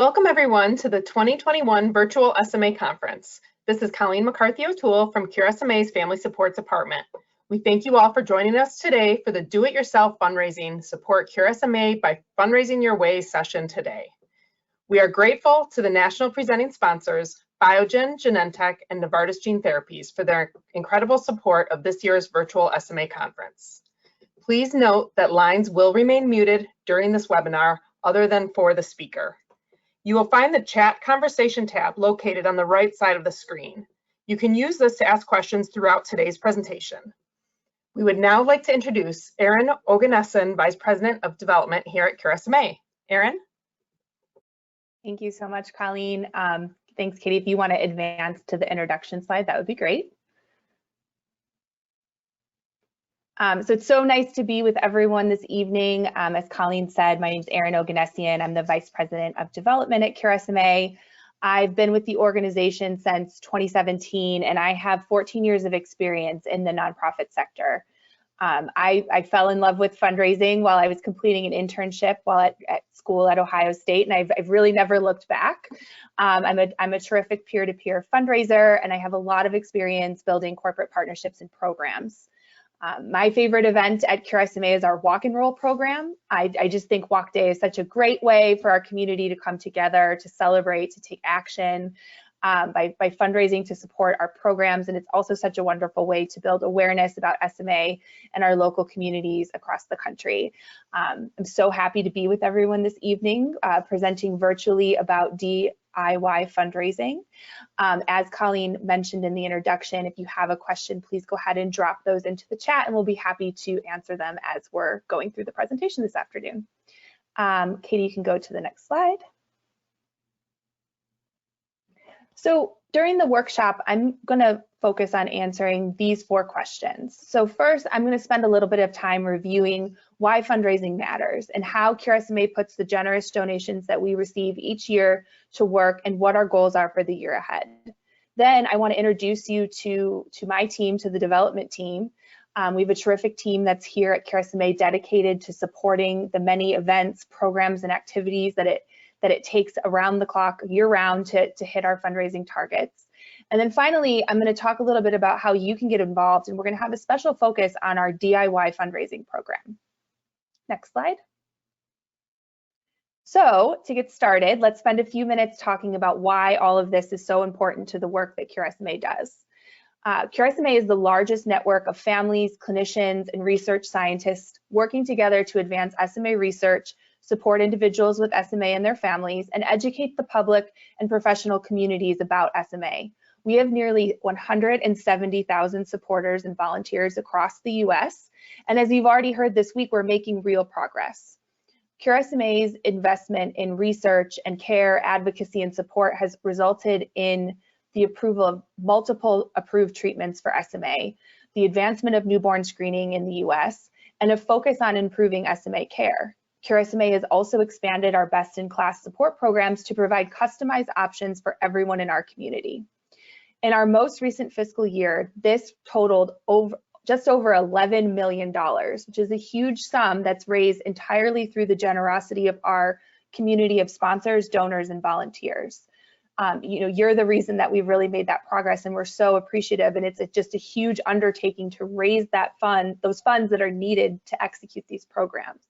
Welcome everyone to the 2021 Virtual SMA Conference. This is Colleen McCarthy O'Toole from Cure SMA's Family Support Department. We thank you all for joining us today for the Do-It-Yourself Fundraising Support Cure SMA by Fundraising Your Way session today. We are grateful to the national presenting sponsors, Biogen, Genentech, and Novartis Gene Therapies for their incredible support of this year's Virtual SMA Conference. Please note that lines will remain muted during this webinar other than for the speaker. You will find the chat conversation tab located on the right side of the screen. You can use this to ask questions throughout today's presentation. We would now like to introduce Erin Oganesson, Vice President of Development here at Cure SMA. Erin? Thank you so much, Colleen. Thanks, Katie. If you want to advance to the introduction slide, that would be great. So it's so nice to be with everyone this evening. As Colleen said, my name is Erin Oganesson. I'm the Vice President of Development at Cure SMA. I've been with the organization since 2017, and I have 14 years of experience in the nonprofit sector. I fell in love with fundraising while I was completing an internship while at school at Ohio State, and I've really never looked back. I'm a terrific peer-to-peer fundraiser, and I have a lot of experience building corporate partnerships and programs. My favorite event at Cure SMA is our Walk and Roll program. I just think Walk Day is such a great way for our community to come together, to celebrate, to take action by fundraising to support our programs. And it's also such a wonderful way to build awareness about SMA and our local communities across the country. I'm so happy to be with everyone this evening, presenting virtually about DIY fundraising. As Colleen mentioned in the introduction, if you have a question, please go ahead and drop those into the chat and we'll be happy to answer them as we're going through the presentation this afternoon. Katie, you can go to the next slide. So during the workshop, I'm going to focus on answering these 4 questions. So first, I'm going to spend a little bit of time reviewing why fundraising matters and how Cure SMA puts the generous donations that we receive each year to work and what our goals are for the year ahead. Then I want to introduce you to my team, to the development team. We have a terrific team that's here at Cure SMA dedicated to supporting the many events, programs, and activities that it takes around the clock, year-round, to hit our fundraising targets. And then finally, I'm going to talk a little bit about how you can get involved, and we're going to have a special focus on our DIY fundraising program. Next slide. So to get started, let's spend a few minutes talking about why all of this is so important to the work that Cure SMA does. Cure SMA is the largest network of families, clinicians, and research scientists working together to advance SMA research, support individuals with SMA and their families, and educate the public and professional communities about SMA. We have nearly 170,000 supporters and volunteers across the US, and as you've already heard this week, we're making real progress. Cure SMA's investment in research and care, advocacy, and support has resulted in the approval of multiple approved treatments for SMA, the advancement of newborn screening in the US, and a focus on improving SMA care. Cure SMA has also expanded our best-in-class support programs to provide customized options for everyone in our community. In our most recent fiscal year, this totaled just over $11 million, which is a huge sum that's raised entirely through the generosity of our community of sponsors, donors, and volunteers. You're the reason that we've really made that progress, and we're so appreciative, and it's just a huge undertaking to raise those funds that are needed to execute these programs.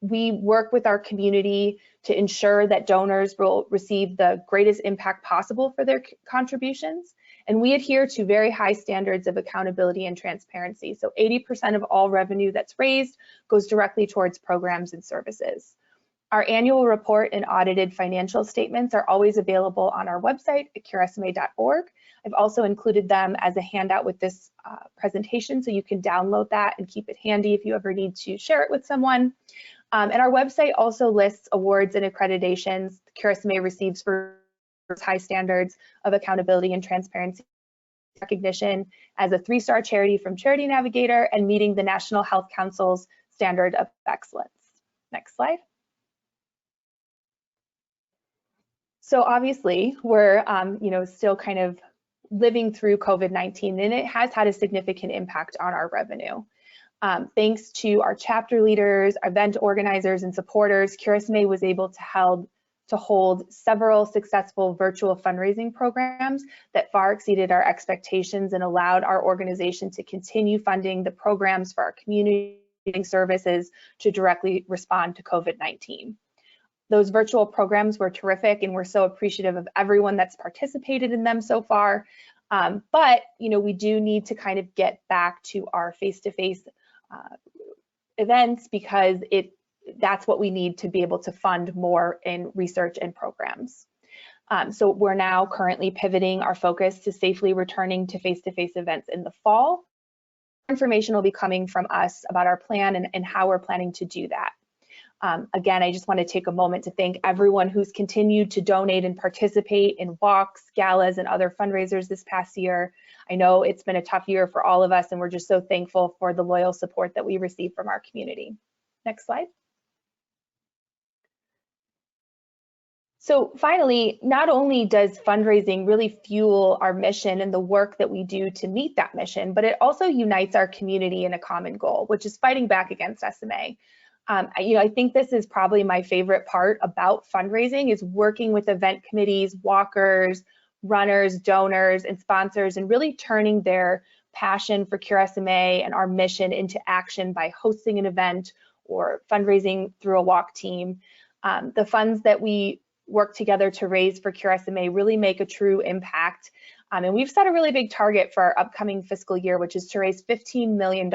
We work with our community to ensure that donors will receive the greatest impact possible for their contributions, and we adhere to very high standards of accountability and transparency. So 80% of all revenue that's raised goes directly towards programs and services. Our annual report and audited financial statements are always available on our website at curesma.org. I've also included them as a handout with this presentation, so you can download that and keep it handy if you ever need to share it with someone. And our website also lists awards and accreditations Cure SMA receives for high standards of accountability and transparency, recognition as a 3-star charity from Charity Navigator, and meeting the National Health Council's standard of excellence. Next slide. So obviously, we're still kind of living through COVID-19, and it has had a significant impact on our revenue. Thanks to our chapter leaders, event organizers, and supporters, Cure SMA was able to to hold several successful virtual fundraising programs that far exceeded our expectations and allowed our organization to continue funding the programs for our community services to directly respond to COVID-19. Those virtual programs were terrific, and we're so appreciative of everyone that's participated in them so far. But we do need to kind of get back to our face-to-face events, because that's what we need to be able to fund more in research and programs. So we're now currently pivoting our focus to safely returning to face-to-face events in the fall. Information will be coming from us about our plan and how we're planning to do that. Again, I just want to take a moment to thank everyone who's continued to donate and participate in walks, galas, and other fundraisers this past year. I know it's been a tough year for all of us, and we're just so thankful for the loyal support that we receive from our community. Next slide. So finally, not only does fundraising really fuel our mission and the work that we do to meet that mission, but it also unites our community in a common goal, which is fighting back against SMA. I think this is probably my favorite part about fundraising, is working with event committees, walkers, runners, donors, and sponsors, and really turning their passion for Cure SMA and our mission into action by hosting an event or fundraising through a walk team. The funds that we work together to raise for Cure SMA really make a true impact. And we've set a really big target for our upcoming fiscal year, which is to raise $15 million.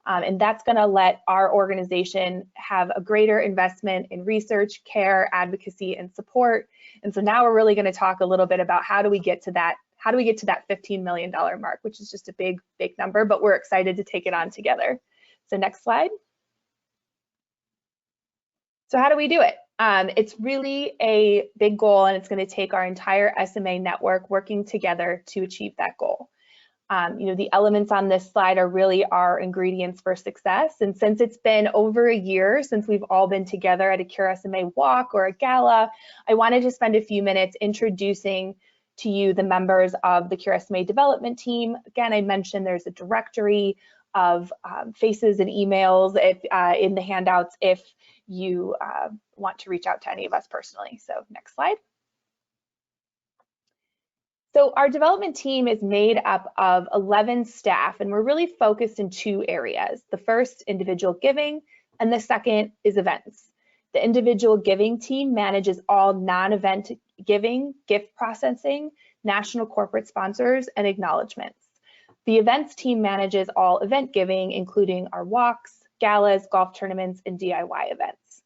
And that's going to let our organization have a greater investment in research, care, advocacy, and support. And so now we're really going to talk a little bit about how do we get to that $15 million mark, which is just a big, big number, but we're excited to take it on together. So next slide. So how do we do it? It's really a big goal, and it's going to take our entire SMA network working together to achieve that goal. The elements on this slide are really our ingredients for success. And since it's been over a year since we've all been together at a Cure SMA walk or a gala, I wanted to spend a few minutes introducing to you the members of the Cure SMA development team. Again, I mentioned there's a directory of faces and emails in the handouts if you want to reach out to any of us personally. So next slide. So our development team is made up of 11 staff, and we're really focused in two areas. The first, individual giving, and the second is events. The individual giving team manages all non-event giving, gift processing, national corporate sponsors, and acknowledgements. The events team manages all event giving, including our walks, galas, golf tournaments, and DIY events.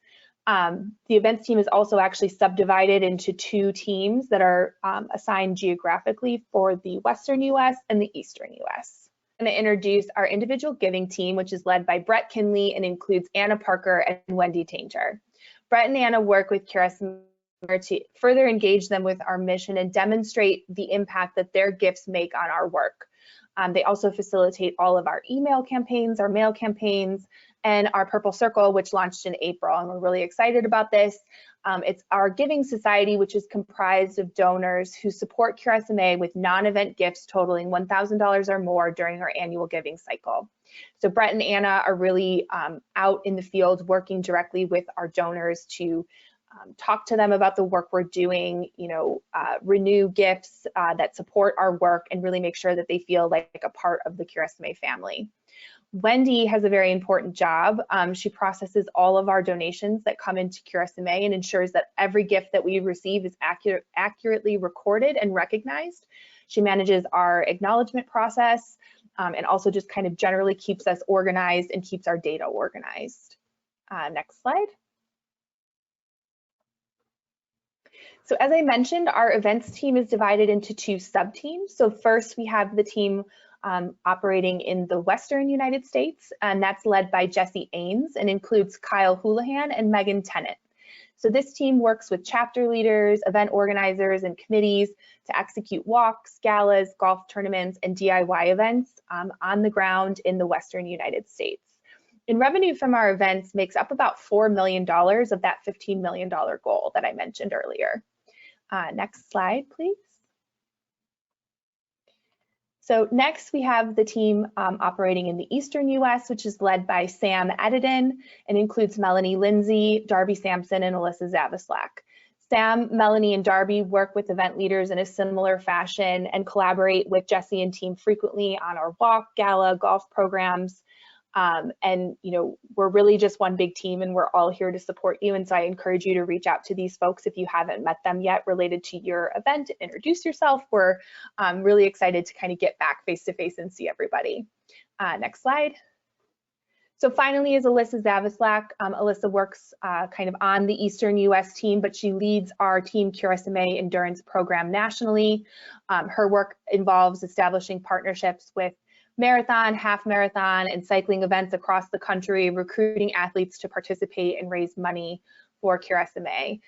The events team is also actually subdivided into two teams that are assigned geographically for the Western US and the Eastern US. I'm going to introduce our individual giving team, which is led by Brett Kinley and includes Anna Parker and Wendy Tainter. Brett and Anna work with Cure SMA to further engage them with our mission and demonstrate the impact that their gifts make on our work. They also facilitate all of our email campaigns, our mail campaigns, and our Purple Circle, which launched in April, and we're really excited about this. It's our giving society, which is comprised of donors who support Cure SMA with non-event gifts totaling $1,000 or more during our annual giving cycle. So Brett and Anna are really out in the field working directly with our donors to talk to them about the work we're doing, renew gifts that support our work, and really make sure that they feel like a part of the Cure SMA family. Wendy has a very important job. She processes all of our donations that come into Cure SMA and ensures that every gift that we receive is accurately recorded and recognized. She manages our acknowledgement process and also just kind of generally keeps us organized and keeps our data organized. Next slide. So as I mentioned, our events team is divided into two sub-teams. So first we have the team operating in the Western United States, and that's led by Jesse Ains and includes Kyle Houlihan and Megan Tennant. So this team works with chapter leaders, event organizers, and committees to execute walks, galas, golf tournaments, and DIY events on the ground in the Western United States. And revenue from our events makes up about $4 million of that $15 million goal that I mentioned earlier. Next slide, please. So next we have the team operating in the Eastern US, which is led by Sam Edidin and includes Melanie Lindsay, Darby Sampson, and Alyssa Zavislak. Sam, Melanie, and Darby work with event leaders in a similar fashion and collaborate with Jesse and team frequently on our walk, gala, golf programs. And we're really just one big team, and we're all here to support you. And so I encourage you to reach out to these folks if you haven't met them yet related to your event. Introduce yourself. We're really excited to kind of get back face to face and see everybody. Next slide. So finally is Alyssa Zavislak. Alyssa works kind of on the Eastern US team, but she leads our Team Cure SMA Endurance program nationally. Her work involves establishing partnerships with marathon, half marathon, and cycling events across the country, recruiting athletes to participate and raise money for Cure SMA.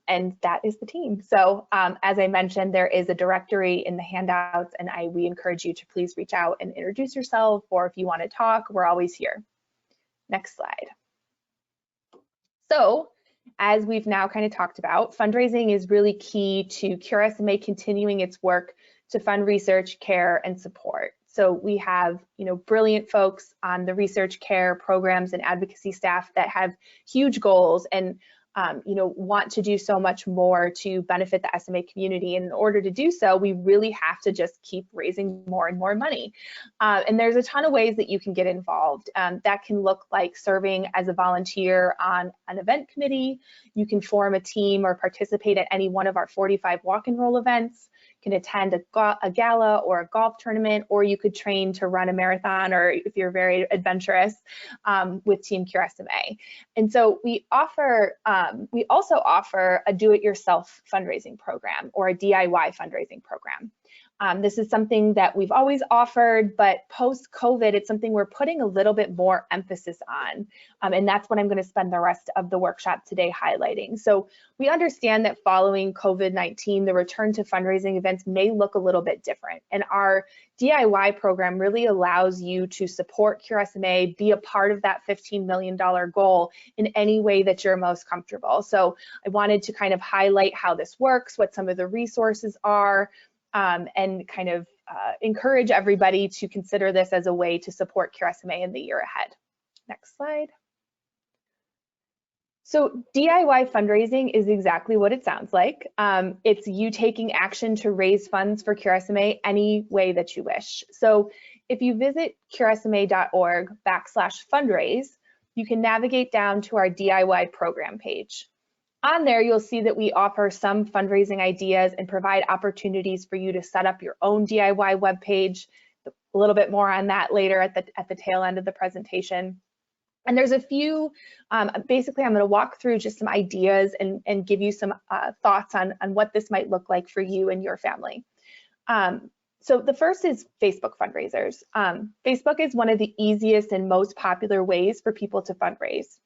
And that is the team. So as I mentioned, there is a directory in the handouts, and we encourage you to please reach out and introduce yourself, or if you want to talk, we're always here. Next slide. So as we've now kind of talked about, fundraising is really key to Cure SMA continuing its work to fund research, care, and support. So we have, brilliant folks on the research, care, programs, and advocacy staff that have huge goals and want to do so much more to benefit the SMA community. And in order to do so, we really have to just keep raising more and more money. And there's a ton of ways that you can get involved. That can look like serving as a volunteer on an event committee. You can form a team or participate at any one of our 45 walk and roll events. Can attend a gala or a golf tournament, or you could train to run a marathon, or if you're very adventurous, with Team Cure SMA. And so we also offer a do-it-yourself fundraising program, or a DIY fundraising program. This is something that we've always offered, but post-COVID, it's something we're putting a little bit more emphasis on. And that's what I'm going to spend the rest of the workshop today highlighting. So we understand that following COVID-19, the return to fundraising events may look a little bit different. And our DIY program really allows you to support Cure SMA, be a part of that $15 million goal in any way that you're most comfortable. So I wanted to kind of highlight how this works, what some of the resources are, and kind of encourage everybody to consider this as a way to support Cure SMA in the year ahead. Next slide. So DIY fundraising is exactly what it sounds like. It's you taking action to raise funds for Cure SMA any way that you wish. So if you visit curesma.org/fundraise, you can navigate down to our DIY program page. On there, you'll see that we offer some fundraising ideas and provide opportunities for you to set up your own DIY webpage. A little bit more on that later at the tail end of the presentation. And there's a few, basically I'm going to walk through just some ideas and give you some thoughts on what this might look like for you and your family. So the first is Facebook fundraisers. Facebook is one of the easiest and most popular ways for people to fundraise.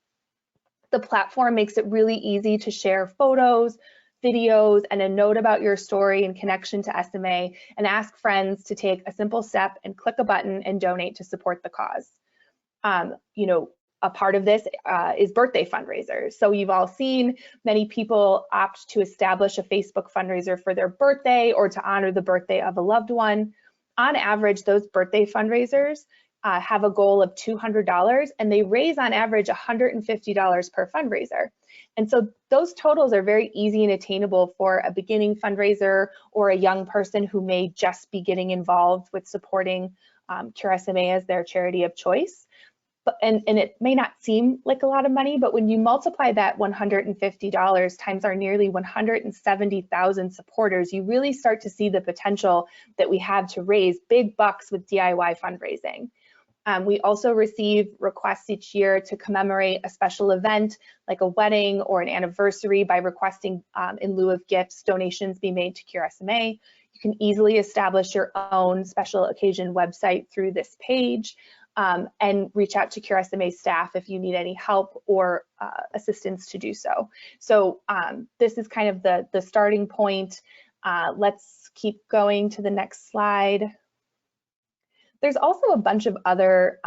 The platform makes it really easy to share photos, videos, and a note about your story and connection to SMA, and ask friends to take a simple step and click a button and donate to support the cause. A part of this is birthday fundraisers. So you've all seen many people opt to establish a Facebook fundraiser for their birthday or to honor the birthday of a loved one. On average, those birthday fundraisers have a goal of $200, and they raise on average $150 per fundraiser. And so those totals are very easy and attainable for a beginning fundraiser or a young person who may just be getting involved with supporting Cure SMA as their charity of choice. And it may not seem like a lot of money, but when you multiply that $150 times our nearly 170,000 supporters, you really start to see the potential that we have to raise big bucks with DIY fundraising. We also receive requests each year to commemorate a special event like a wedding or an anniversary by requesting in lieu of gifts, donations be made to Cure SMA. You can easily establish your own special occasion website through this page. And reach out to Cure SMA staff if you need any help or assistance to do so. So this is kind of the starting point. Let's keep going to the next slide. There's also a bunch of other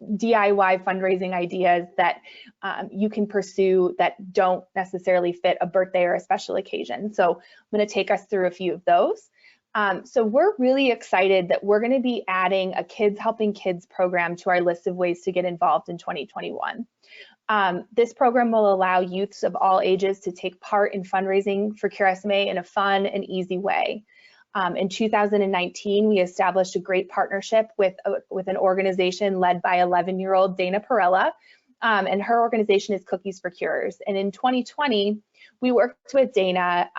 DIY fundraising ideas that you can pursue that don't necessarily fit a birthday or a special occasion. So I'm going to take us through a few of those. So we're really excited that we're going to be adding a Kids Helping Kids program to our list of ways to get involved in 2021. This program will allow youths of all ages to take part in fundraising for Cure SMA in a fun and easy way. In 2019, we established a great partnership with an organization led by 11-year-old Dana Perella, and her organization is Cookies for Cures. And in 2020, we worked with Dana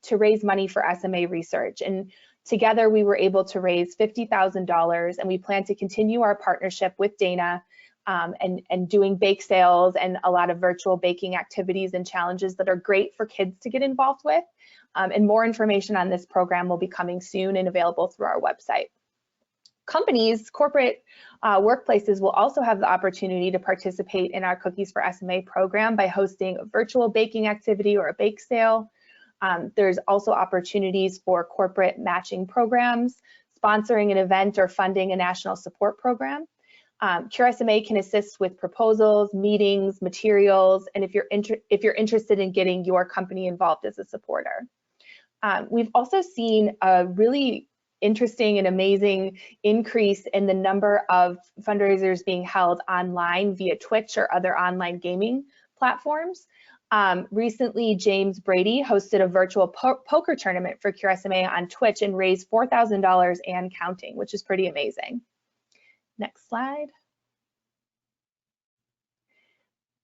to raise money for SMA research. And together we were able to raise $50,000, and we plan to continue our partnership with Dana and doing bake sales and a lot of virtual baking activities and challenges that are great for kids to get involved with. And more information on this program will be coming soon and available through our website. Companies, corporate workplaces will also have the opportunity to participate in our Cookies for SMA program by hosting a virtual baking activity or a bake sale. There's also opportunities for corporate matching programs, sponsoring an event, or funding a national support program. Cure SMA can assist with proposals, meetings, materials, and if you're interested in getting your company involved as a supporter. We've also seen a really interesting and amazing increase in the number of fundraisers being held online via Twitch or other online gaming platforms. Recently, James Brady hosted a virtual poker tournament for Cure SMA on Twitch and raised $4,000 and counting, which is pretty amazing. Next slide.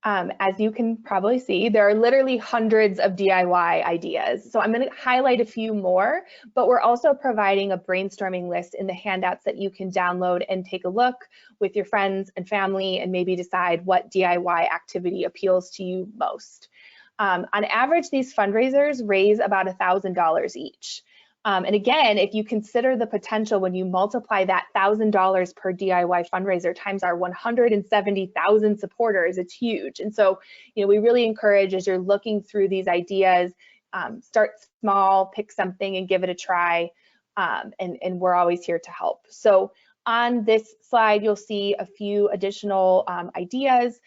As you can probably see, there are literally hundreds of DIY ideas. So I'm going to highlight a few more, but we're also providing a brainstorming list in the handouts that you can download and take a look with your friends and family and maybe decide what DIY activity appeals to you most. On average, these fundraisers raise about $1,000 each. And again, if you consider the potential when you multiply that $1,000 per DIY fundraiser times our 170,000 supporters, it's huge. And so, we really encourage, as you're looking through these ideas, start small, pick something and give it a try. And we're always here to help. So on this slide, you'll see a few additional ideas,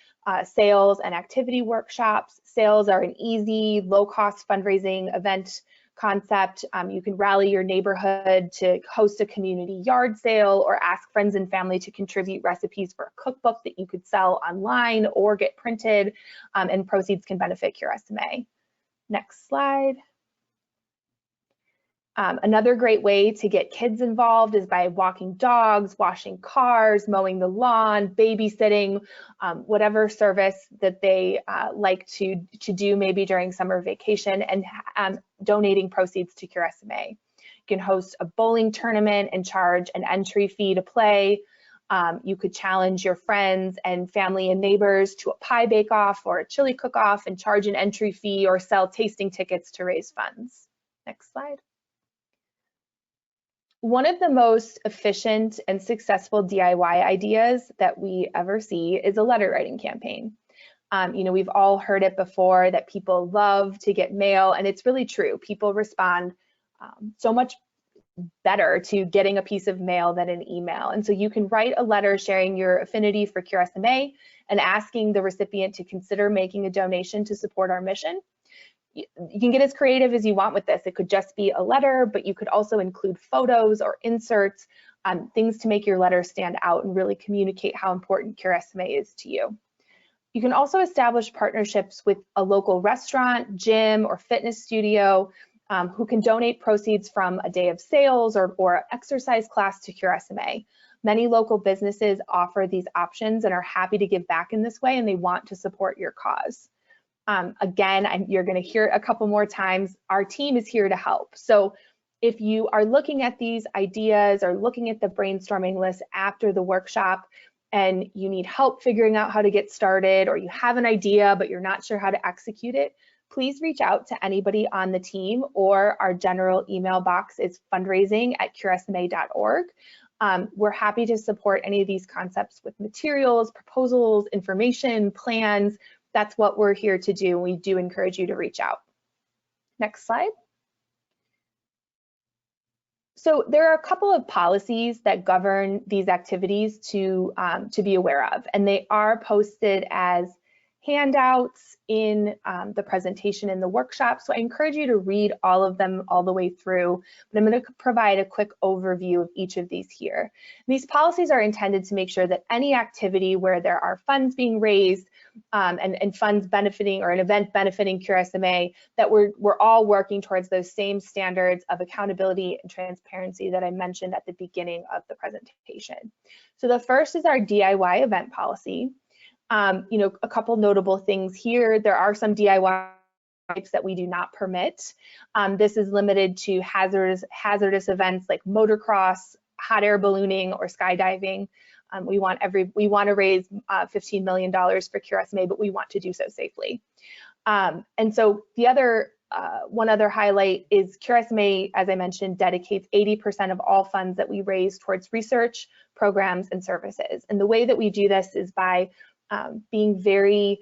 sales and activity workshops. Sales are an easy, low-cost fundraising event concept. You can rally your neighborhood to host a community yard sale or ask friends and family to contribute recipes for a cookbook that you could sell online or get printed, and proceeds can benefit Cure SMA. Next slide. Another great way to get kids involved is by walking dogs, washing cars, mowing the lawn, babysitting, whatever service that they like to do maybe during summer vacation, and donating proceeds to Cure SMA. You can host a bowling tournament and charge an entry fee to play. You could challenge your friends and family and neighbors to a pie bake-off or a chili cook-off and charge an entry fee or sell tasting tickets to raise funds. Next slide. One of the most efficient and successful DIY ideas that we ever see is a letter writing campaign. We've all heard it before that people love to get mail, and it's really true. People respond so much better to getting a piece of mail than an email. And so you can write a letter sharing your affinity for Cure SMA and asking the recipient to consider making a donation to support our mission. You can get as creative as you want with this. It could just be a letter, but you could also include photos or inserts, things to make your letter stand out and really communicate how important Cure SMA is to you. You can also establish partnerships with a local restaurant, gym, or fitness studio who can donate proceeds from a day of sales or exercise class to Cure SMA. Many local businesses offer these options and are happy to give back in this way, and they want to support your cause. Again, you're going to hear it a couple more times, our team is here to help. So if you are looking at these ideas or looking at the brainstorming list after the workshop and you need help figuring out how to get started, or you have an idea but you're not sure how to execute it, please reach out to anybody on the team, or our general email box is fundraising@curesma.org. We're happy to support any of these concepts with materials, proposals, information, plans. That's what we're here to do. We do encourage you to reach out. Next slide. So there are a couple of policies that govern these activities to be aware of, and they are posted as handouts in the presentation in the workshop. So I encourage you to read all of them all the way through, but I'm going to provide a quick overview of each of these here. These policies are intended to make sure that any activity where there are funds being raised and funds benefiting, or an event benefiting Cure SMA, that we're all working towards those same standards of accountability and transparency that I mentioned at the beginning of the presentation. So the first is our DIY event policy. A couple notable things here. There are some DIY types that we do not permit. This is limited to hazardous events like motocross, hot air ballooning, or skydiving. We want to raise $15 million for Cure SMA, but we want to do so safely. And so the one other highlight is Cure SMA, as I mentioned, dedicates 80% of all funds that we raise towards research, programs, and services. And the way that we do this is by being very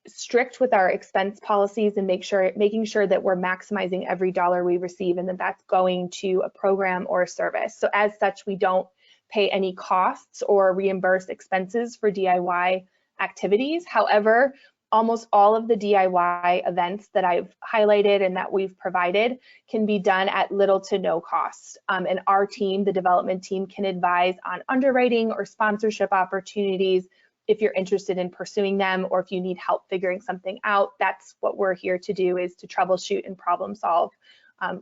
strict with our expense policies and making sure that we're maximizing every dollar we receive, and that that's going to a program or a service. So as such, we don't pay any costs or reimburse expenses for DIY activities. However, almost all of the DIY events that I've highlighted and that we've provided can be done at little to no cost. And our team, the development team, can advise on underwriting or sponsorship opportunities if you're interested in pursuing them, or if you need help figuring something out. That's what we're here to do, is to troubleshoot and problem solve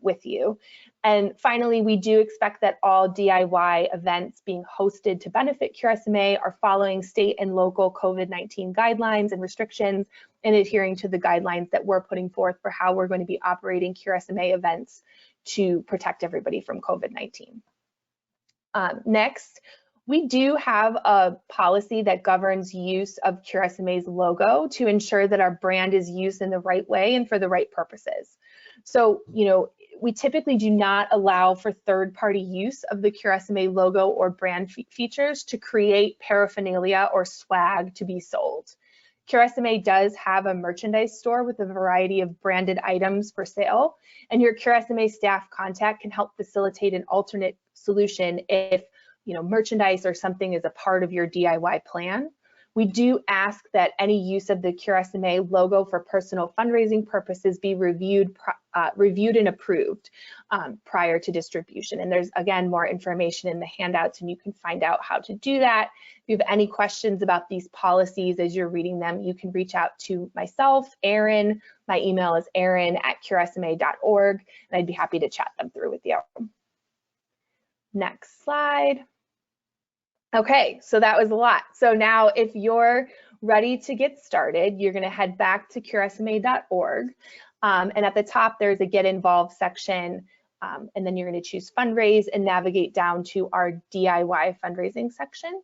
with you. And finally, we do expect that all DIY events being hosted to benefit Cure SMA are following state and local COVID-19 guidelines and restrictions, and adhering to the guidelines that we're putting forth for how we're going to be operating Cure SMA events to protect everybody from COVID-19. Next, we do have a policy that governs use of Cure SMA's logo to ensure that our brand is used in the right way and for the right purposes. So, we typically do not allow for third-party use of the Cure SMA logo or brand features to create paraphernalia or swag to be sold. Cure SMA does have a merchandise store with a variety of branded items for sale, and your Cure SMA staff contact can help facilitate an alternate solution if merchandise or something is a part of your DIY plan. We do ask that any use of the Cure SMA logo for personal fundraising purposes be reviewed and approved prior to distribution. And there's, again, more information in the handouts, and you can find out how to do that. If you have any questions about these policies as you're reading them, you can reach out to myself, Erin. My email is erin@curesma.org, and I'd be happy to chat them through with you. Next slide. Okay, so that was a lot. So now if you're ready to get started, you're going to head back to curesma.org. And at the top, there's a Get Involved section. And then you're going to choose Fundraise and navigate down to our DIY fundraising section.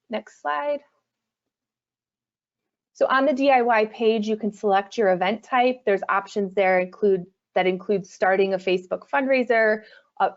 Next slide. So on the DIY page, you can select your event type. There's options there that include starting a Facebook fundraiser,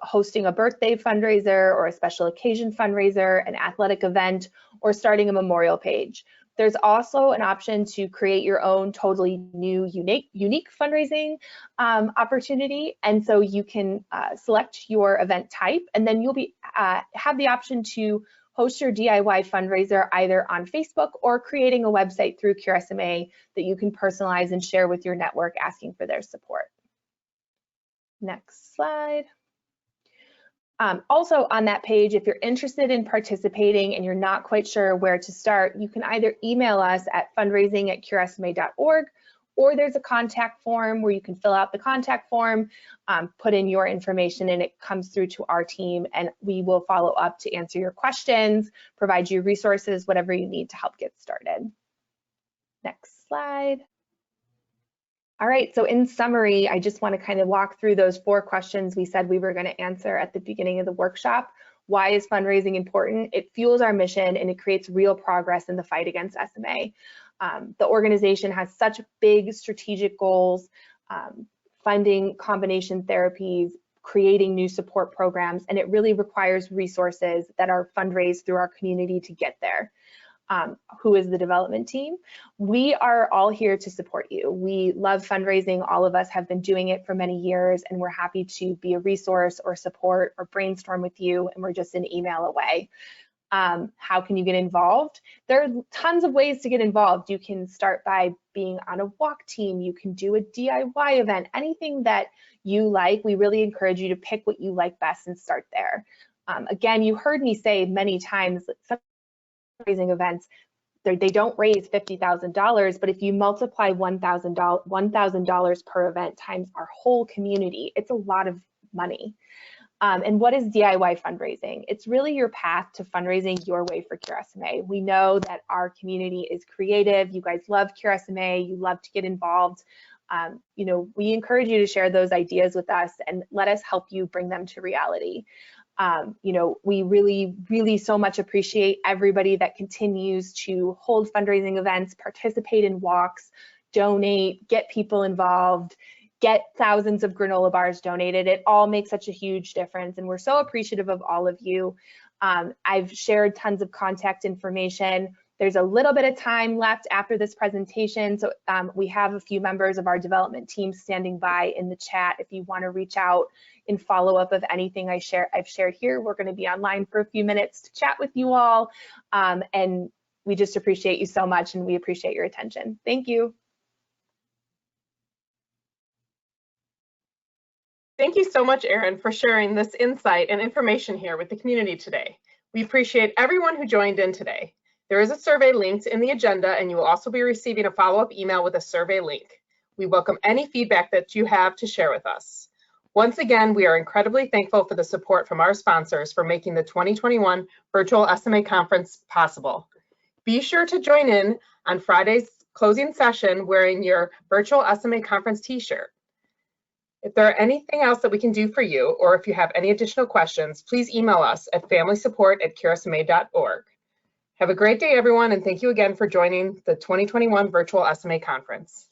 hosting a birthday fundraiser or a special occasion fundraiser, an athletic event, or starting a memorial page. There's also an option to create your own totally new, unique fundraising opportunity. And so you can select your event type, and then you'll have the option to host your DIY fundraiser either on Facebook or creating a website through Cure SMA that you can personalize and share with your network, asking for their support. Next slide. Also on that page, if you're interested in participating and you're not quite sure where to start, you can either email us at fundraising@curesma.org, or there's a contact form where you can fill out the contact form, put in your information, and it comes through to our team, and we will follow up to answer your questions, provide you resources, whatever you need to help get started. Next slide. All right, so in summary, I just want to kind of walk through those 4 questions we said we were going to answer at the beginning of the workshop. Why is fundraising important? It fuels our mission, and it creates real progress in the fight against SMA. The organization has such big strategic goals, funding combination therapies, creating new support programs, and it really requires resources that are fundraised through our community to get there. Who is the development team? We are all here to support you. We love fundraising. All of us have been doing it for many years, and we're happy to be a resource or support or brainstorm with you, and we're just an email away. How can you get involved? There are tons of ways to get involved. You can start by being on a walk team. You can do a DIY event, anything that you like. We really encourage you to pick what you like best and start there. Again, you heard me say many times that some fundraising events, they don't raise $50,000, but if you multiply $1,000 per event times our whole community, it's a lot of money. And what is DIY fundraising? It's really your path to fundraising your way for Cure SMA. We know that our community is creative. You guys love Cure SMA. You love to get involved. You know, we encourage you to share those ideas with us and let us help you bring them to reality. You know, we really so much appreciate everybody that continues to hold fundraising events, participate in walks, donate, get people involved, get thousands of granola bars donated. It all makes such a huge difference, and we're so appreciative of all of you. I've shared tons of contact information. There's a little bit of time left after this presentation, so we have a few members of our development team standing by in the chat. If you want to reach out in follow-up of anything I've shared here, we're going to be online for a few minutes to chat with you all, and we just appreciate you so much, and we appreciate your attention. Thank you. Thank you so much, Erin, for sharing this insight and information here with the community today. We appreciate everyone who joined in today. There is a survey linked in the agenda, and you will also be receiving a follow-up email with a survey link. We welcome any feedback that you have to share with us. Once again, we are incredibly thankful for the support from our sponsors for making the 2021 Virtual SMA Conference possible. Be sure to join in on Friday's closing session wearing your Virtual SMA Conference t-shirt. If there are anything else that we can do for you, or if you have any additional questions, please email us at familysupport@curesma.org. Have a great day, everyone, and thank you again for joining the 2021 Virtual SMA Conference.